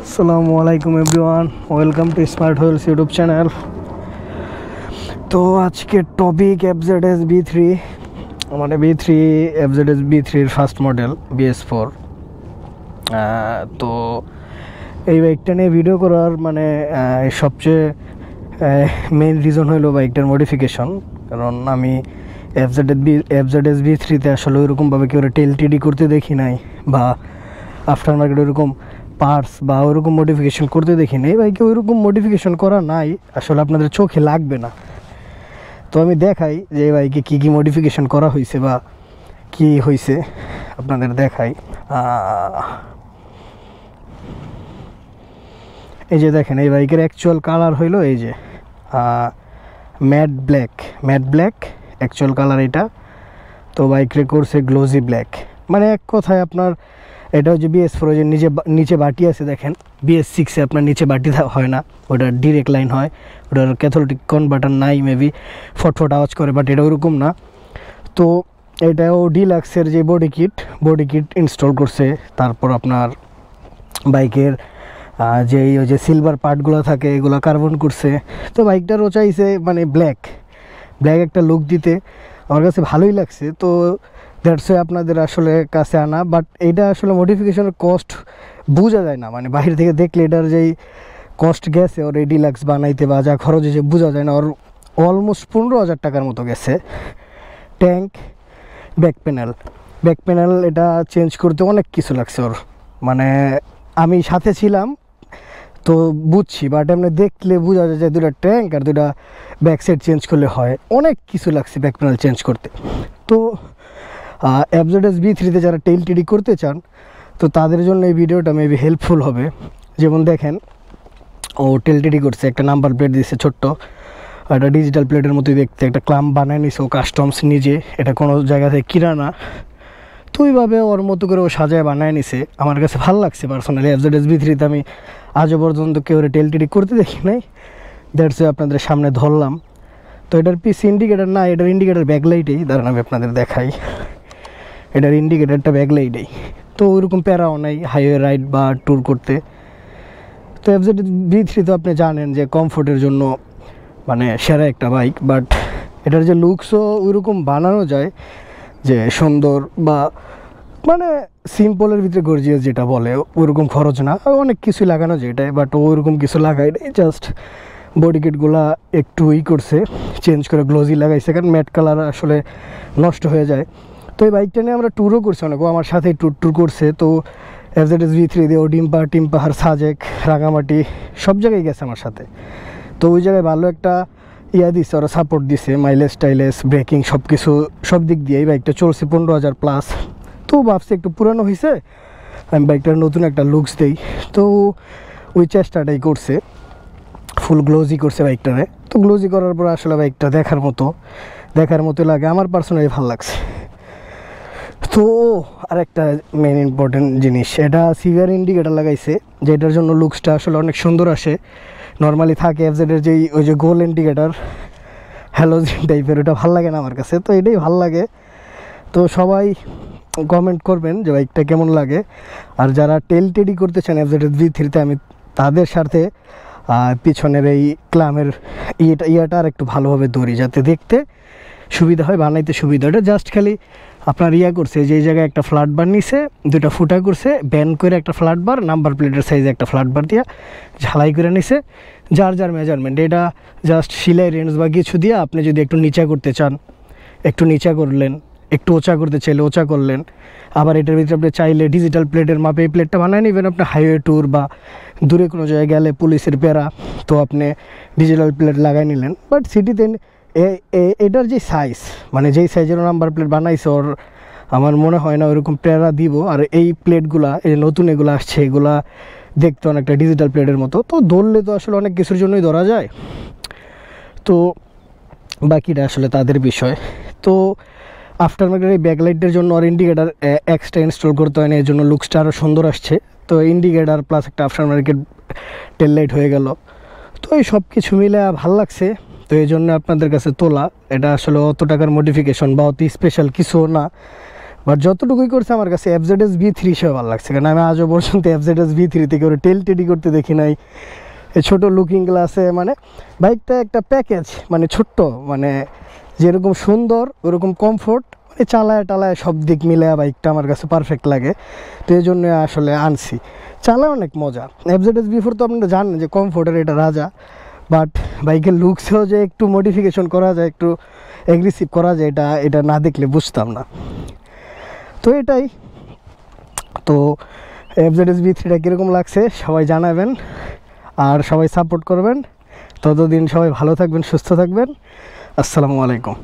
আসসালামু আলাইকুম everyone, welcome to Smart Wheels YouTube channel. তো আজকের টপিক এফজেডএস B3, মানে B3 FZS B3-র first model BS4। তো এই বাইকটা নিয়ে ভিডিও করার মানে সবচেয়ে মেইন রিজন হলো বাইকটার মডিফিকেশন। কারণ আমি এফজেডএস B3-তে আসলে ওইরকমভাবে কেউ টেলটিডি করতে দেখি নাই, বা আফটার মার্কেট ওইরকম পার্টস বা ওইরকম মডিফিকেশন করতে দেখি নাই। বাইকে ওইরকম মডিফিকেশন করা নাই, আসলে আপনাদের চোখে লাগবে না। তো আমি দেখাই যে এই বাইকে কী কী মডিফিকেশন করা হয়েছে বা কি হয়েছে, আপনাদের দেখাই। এই যে দেখেন, এই বাইকের অ্যাকচুয়াল কালার হইলো এই যে ম্যাট ব্ল্যাক অ্যাকচুয়াল কালার এটা। তো বাইকরে করছে গ্লোজি ব্ল্যাক, মানে এক কথায় আপনার এটা হচ্ছে BS4 যে নিচে বাটি আছে দেখেন। BS6-এ আপনার নিচে বাটি হয় না, ওটা ডিরেক্ট লাইন হয়, ওটার ক্যাথোলিক কনভার্টার নাই, মেবি ফটফট আওয়াজ করে, বাট এটা ওরকম না। তো এটাও ডিলাক্সের যে বডি কিট ইনস্টল করছে। তারপর আপনার বাইকের ওই যে সিলভার পার্টগুলো থাকে এগুলো কার্বন করছে। তো বাইকটারও চাইছে মানে ব্ল্যাক একটা লুক দিতে, আমার কাছে ভালোই লাগছে। তো দ্যাটস ওয়াই আপনাদের আসলে কাছে আনা। বাট এইটা আসলে মডিফিকেশনের কস্ট বোঝা যায় না, মানে বাহির থেকে দেখলে এটার যেই কস্ট গেছে ওর এই ডিলাক্স বানাইতে বা যা খরচ হয়েছে বোঝা যায় না। ওর অলমোস্ট 15,000 টাকার মতো গেছে। ট্যাঙ্ক, ব্যাক প্যানেল এটা চেঞ্জ করতে অনেক কিছু লাগছে ওর, মানে আমি সাথে ছিলাম তো বুঝছি, বাট এমনি দেখলে বোঝা যায় যে দুটা ট্যাঙ্ক আর দুটা ব্যাক সাইড চেঞ্জ করলে হয়, অনেক কিছু লাগছে ব্যাক প্যানেল চেঞ্জ করতে। তো এফজেডএস B3-তে যারা টেলটিডি করতে চান তো তাদের জন্য এই ভিডিওটা মেবি হেল্পফুল হবে। যেমন দেখেন, ও টেলটিডি করছে, একটা নাম্বার প্লেট দিচ্ছে ছোট্ট, একটা ডিজিটাল প্লেটের মতোই দেখতে, একটা ক্লাম্প বানায় নিছে ও কাস্টমস নিজে, এটা কোনো জায়গা থেকে কিনা না। তো ওইভাবে ওর মতো করে ও সাজায় বানায় নিছে, আমার কাছে ভালো লাগছে পার্সোনালি। এফজেডএস B3-তে আমি আজও পর্যন্ত কেউ টেলটিডি করতে দেখি নাই, দ্যাটস ওয়াই আপনাদের সামনে ধরলাম। তো এটার পিছে ইন্ডিকেটার না, এটার ইন্ডিকেটার ব্যাকলাইটেই, দাঁড়ান আমি আপনাদের দেখাই। এটার ইন্ডিকেটারটা ব্যাকলাইটেই, তো ওইরকম প্যারাও নাই হাইওয়ে রাইড বা ট্যুর করতে। তো এফজেডএস B3 তো আপনি জানেন যে কমফোর্টের জন্য মানে সেরা একটা বাইক, বাট এটার যে লুকসও ওইরকম বানানো যায় যে সুন্দর, বা মানে সিম্পলের ভিতরে গর্জিয়াস যেটা বলে ওইরকম খরচ না, অনেক কিছু লাগানো যায় এটাই, বাট ওইরকম কিছু লাগাই নাই। জাস্ট বডি কিটগুলা একটু করছে, চেঞ্জ করে গ্লোজি লাগাইছে, কারণ ম্যাট কালার আসলে নষ্ট হয়ে যায়। তো এই বাইকটা নিয়ে আমরা ট্যুরও করছি, অনেক আমার সাথেই ট্যুর করছে। তো এফজেডএস B3 দিয়ে ও টিমপাহাড়, সাজেক, রাঙামাটি সব জায়গায় গেছে আমার সাথে। তো ওই জায়গায় ভালো একটা দিচ্ছে, ওরা সাপোর্ট দিছে, মাইলেজ টাইলেজ ব্রেকিং সব দিক দিয়ে এই বাইকটা চলছে 15,000 প্লাস। তো ভাবছি একটু পুরানো হয়েছে, আমি বাইকটার নতুন একটা লুকস দেই। তো ওই চেষ্টাটাই করছে, ফুল গ্লোজি করছে বাইকটারে। তো গ্লোজি করার পর আসলে বাইকটা দেখার মতো লাগে, আমার পার্সোনালি ভালো লাগছে। তো আরেকটা মেন ইম্পর্টেন্ট জিনিস, এটা সিভিয়ার ইন্ডিকেটার লাগাইছে, যেটার জন্য লুকসটা আসলে অনেক সুন্দর আসে। নর্মালি থাকে এফজেডের ওই যে গোল ইন্ডিকেটার হ্যালোজেন টাইপের, ওটা ভালো লাগে না আমার কাছে, তো এটাই ভালো লাগে। তো সবাই কমেন্ট করবেন যে বাইকটা কেমন লাগে। আর যারা টেলটিডি করতে চান এফজেডএস B3-তে, আমি তাদের সাথে পিছনের এই ক্লামের ইয়াটা আর একটু ভালোভাবে ধরি, যাতে দেখতে সুবিধা হয়, বানাইতে সুবিধা। এটা জাস্ট খালি আপনার করছে যে এই জায়গায় একটা ফ্ল্যাট বার নিছে, দুটা ফুটা করছে, ব্যান করে একটা ফ্ল্যাট বার, নাম্বার প্লেটের সাইজে একটা ফ্ল্যাট বার দিয়া ঝালাই করে নিছে, যার মেজারমেন্ট। এটা জাস্ট সিলাই রেঞ্জ বা কিছু দিয়ে আপনি যদি একটু নিচা করতে চান একটু নিচা করলেন, একটু ওচা করতে চাইলে ওচা করলেন। আবার এটার ভিতরে আপনি চাইলে ডিজিটাল প্লেটের মাপে এই প্লেটটা বানায় নেবেন। আপনি হাইওয়ে ট্যুর বা দূরে কোনো জায়গায় গেলে পুলিশের প্যারা, তো আপনি ডিজিটাল প্লেট লাগাই নিলেন। বাট সিটিতে এটার যে সাইজ, মানে যেই সাইজের নাম্বার প্লেট বানাইছে ওর, আমার মনে হয় না ওইরকম প্যারা দিব। আর এই প্লেটগুলা, এই নতুন এগুলো আসছে, এগুলা দেখতে অনেকটা ডিজিটাল প্লেটের মতো। তো ধরলে তো আসলে অনেক কিছুর জন্যই ধরা যায়, তো বাকিটা আসলে তাদের বিষয়। তো আফটার মার্কেটের এই ব্যাকলাইটের জন্য আর ইন্ডিকেটার এক্সট্রা ইনস্টল করতে হয় না, এর জন্য লুকসটা আরও সুন্দর আসছে। তো ইন্ডিকেটার প্লাস একটা আফটার মার্কেট টেল লাইট হয়ে গেল, তো এই সব কিছু মিলে ভালো লাগছে। তো এই জন্য আপনাদের কাছে তোলা, এটা আসলে অত টাকার মডিফিকেশন বা অত স্পেশাল কিছুও না, বাট যতটুকুই করছে আমার কাছে FZS V3 হিসেবে ভালো লাগছে, কারণ আমি আজও পর্যন্ত FZS V3 থেকে ওরা টেডি করতে দেখি নাই। এই ছোটো লুকিং গ্লাসে মানে বাইকটা একটা প্যাকেজ, মানে ছোট্ট, মানে যেরকম সুন্দর ওরকম কমফোর্ট, মানে চালায় সব দিক মিলে বাইকটা আমার কাছে পারফেক্ট লাগে। তো এই জন্য আসলে আনছি, চালায় অনেক মজা। FZS V4 তো আপনারা জানেন যে কমফোর্টের এটা রাজা, বাট বাইকের লুকসেও যে একটু মডিফিকেশন করা যায়, একটু অ্যাগ্রেসিভ করা যায়, এটা না দেখলে বুঝতাম না। তো এটাই তো, FZS V3টা কীরকম লাগছে সবাই জানাবেন, আর সবাই সাপোর্ট করবেন। ততদিন সবাই ভালো থাকবেন, সুস্থ থাকবেন। আসসালামু আলাইকুম।